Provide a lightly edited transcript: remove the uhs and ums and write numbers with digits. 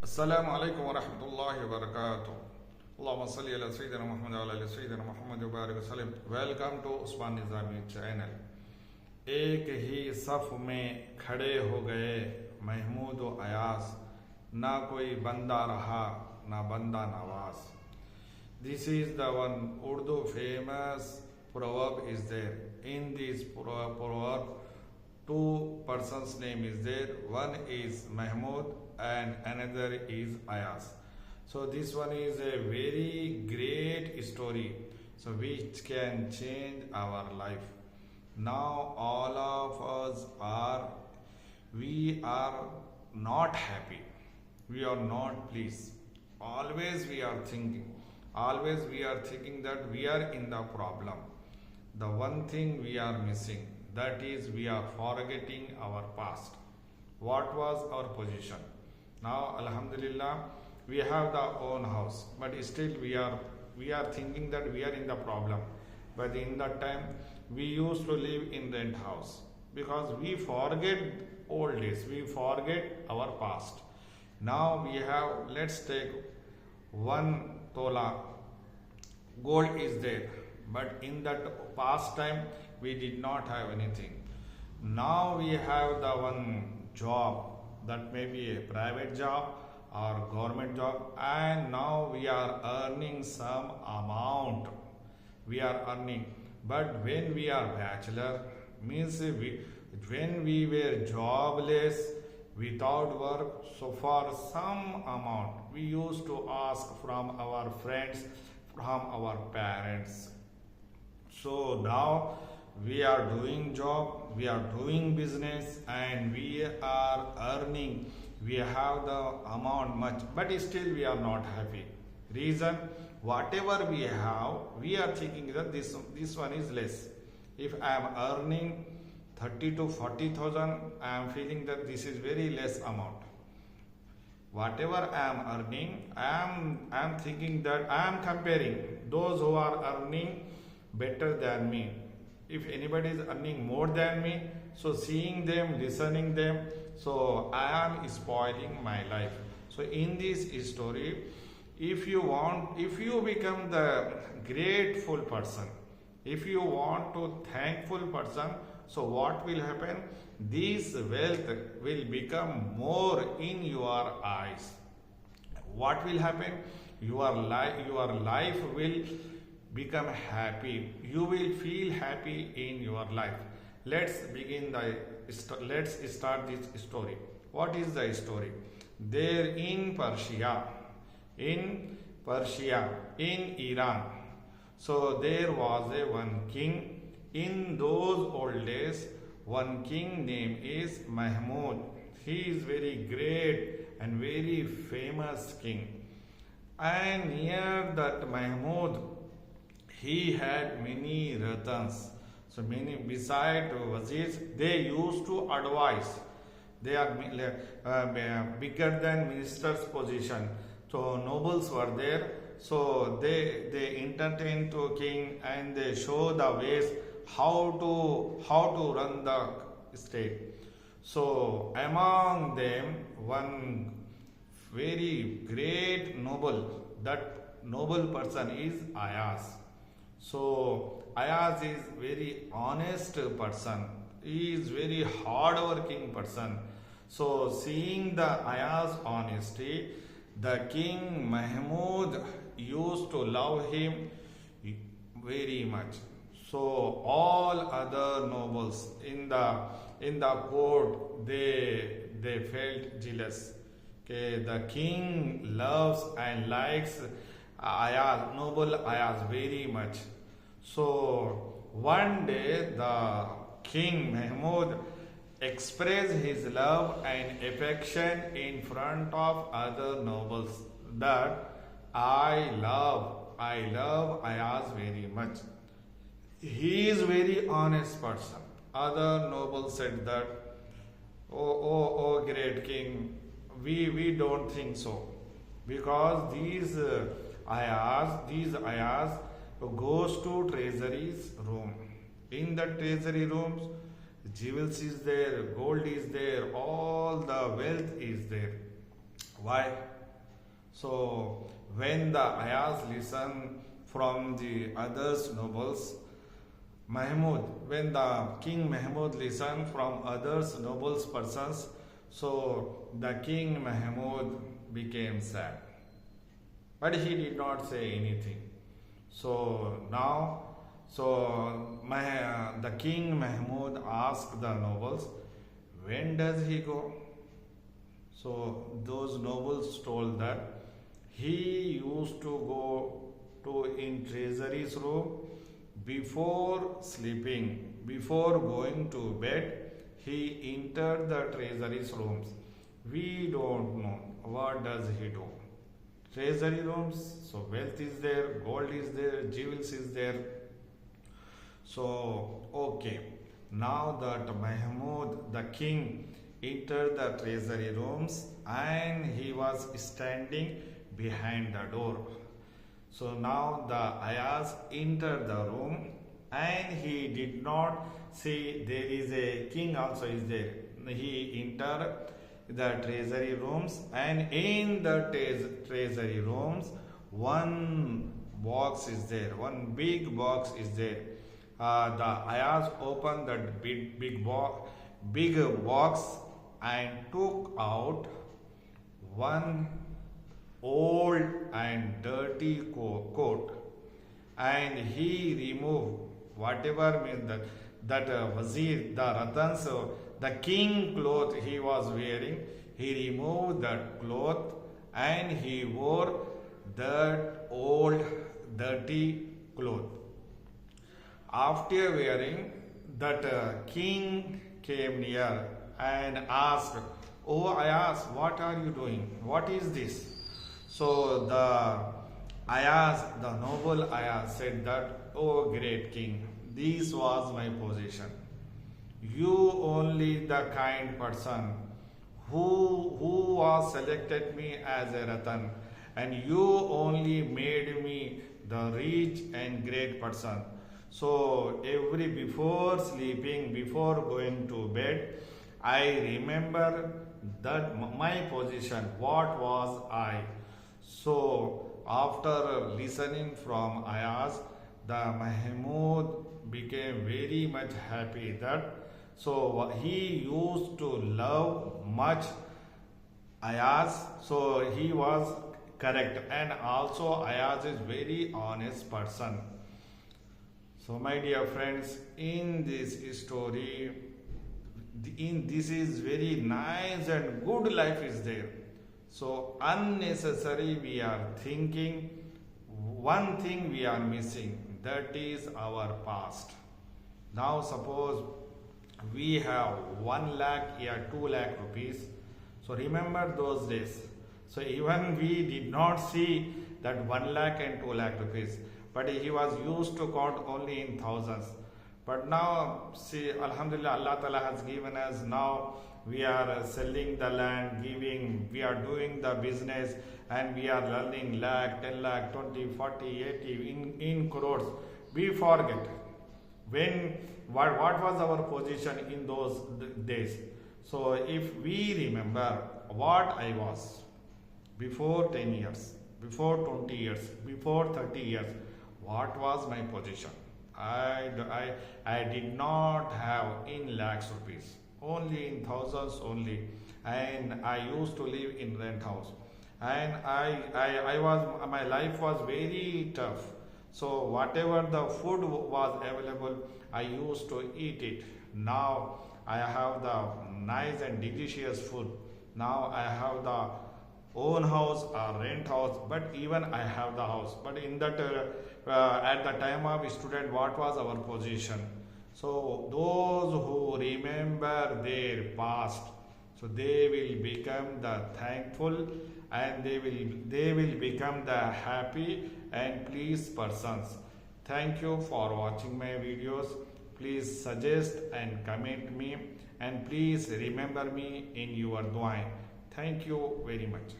Assalamu alaikum wa rahmatullahi wa barakatuh. Allahumma salli ala Sayyidina Muhammad wa ala Sayyidina Muhammad wa barik wa sallim. Welcome to Usman Nizami channel. एक ही सफ में खड़े हो गए महमूद व अयास, ना कोई बंदा रहा ना बंदा Nawaz. This is the one Urdu famous proverb is there. In this proverb, two persons' name is there. One is Mahmud and another is Ayas. So this one is a very great story, so which can change our life. Now all of us we are not happy. We are not pleased. Always we are thinking that we are in the problem. The one thing we are missing, that is we are forgetting our past. What was our position? Now Alhamdulillah we have the own house, but still we are thinking that we are in the problem. But in that time we used to live in rent house, because we forget old days, we forget our past. Now we have, let's take 1 tola gold is there, but in that past time we did not have anything. Now we have the one job, that may be a private job or government job, and now we are earning some amount. We are earning, but when we are bachelor, means when we were jobless without work, so for some amount we used to ask from our friends, from our parents. So now we are doing job, we are doing business, and we are earning, we have the amount much, but still we are not happy. Reason, whatever we have, we are thinking that this one is less. If I am earning 30 to 40,000, I am feeling that this is very less amount. Whatever I am earning, I am thinking that I am comparing those who are earning better than me. If anybody is earning more than me, so seeing them, listening them, so I am spoiling my life. So in this story, if you become the grateful person, if you want to thankful person, so what will happen? This wealth will become more in your eyes. What will happen? Your life will become happy. You will feel happy in your life. Let's start this story. What is the story? There in Persia, in Iran, so there was one king. In those old days, one king name is Mahmud. He is very great and very famous king. And near that Mahmud, he had many ratans. So many, beside wazirs, they used to advise. They are bigger than minister's position. So nobles were there. So they entertain to king and they show the ways how to run the state. So among them, one very great noble, that noble person is Ayas. So Ayaz is very honest person. He is very hard-working person. So seeing the Ayaz honesty, the king Mahmud used to love him very much. So all other nobles in the court, they felt jealous. Okay, the king loves and likes Ayaz, noble Ayaz very much. So one day the king Mahmud expressed his love and affection in front of other nobles, that I love Ayaz very much. He is very honest person. Other nobles said that, oh great king, we don't think so, because these Ayaz goes to treasury's room. In the treasury rooms, jewels is there, gold is there, all the wealth is there. Why? So when the Ayaz listened from the others nobles, Mahmud, when the King Mahmud listened from others nobles persons, so the King Mahmud became sad. But he did not say anything. So now, the King Mahmud asked the nobles, when does he go? So those nobles told that he used to go to in treasury's room before sleeping, before going to bed. He entered the treasury's rooms. We don't know what does he do. Treasury rooms, so wealth is there, gold is there, jewels is there. So okay, now that Mahmud the king entered the treasury rooms and he was standing behind the door. So now the Ayaz entered the room and he did not see there is a king also is there. He entered the treasury rooms and in the treasury rooms one box is there, one big box is there. The Ayaz opened that big box and took out one old and dirty coat, and he removed whatever means that Wazir, the Ratan's, the king cloth he was wearing. He removed that cloth and he wore that old dirty cloth. After wearing that, king came near and asked, "Oh Ayaz, what are you doing? What is this?" So the Ayaz, the noble Ayaz said that, "Oh great king, this was my position. You only the kind person who was selected me as a Ratan, and you only made me the rich and great person. So before sleeping, before going to bed, I remember that my position, what was I." So after listening from Ayaz, the Mahmud became very much happy that so he used to love much Ayaz, so he was correct, and also Ayaz is very honest person. So my dear friends, in this story, this is very nice and good life is there. So unnecessary we are thinking, one thing we are missing, that is our past. Now suppose we have 1 lakh or 2 lakh rupees. So remember those days. So even we did not see that 1 lakh and 2 lakh rupees, but he was used to count only in thousands. But now see, Alhamdulillah, Allah Ta'ala has given us, now we are selling the land, we are doing the business, and we are learning lakh, 10 lakh, 20, 40, 80 in crores. We forget what was our position in those days. So if we remember what I was before 10 years, before 20 years, before 30 years, what was my position? I did not have in lakhs rupees, only in thousands only, and I used to live in rent house, and my life was very tough. So whatever the food was available, I used to eat it. Now I have the nice and delicious food. Now I have the own house or rent house, but even I have the house. But in that at the time of student, what was our position? So those who remember their past, so they will become the thankful, and they will become the happy and pleased persons. Thank you for watching my videos. Please suggest and comment me, and please remember me in your dua. Thank you very much.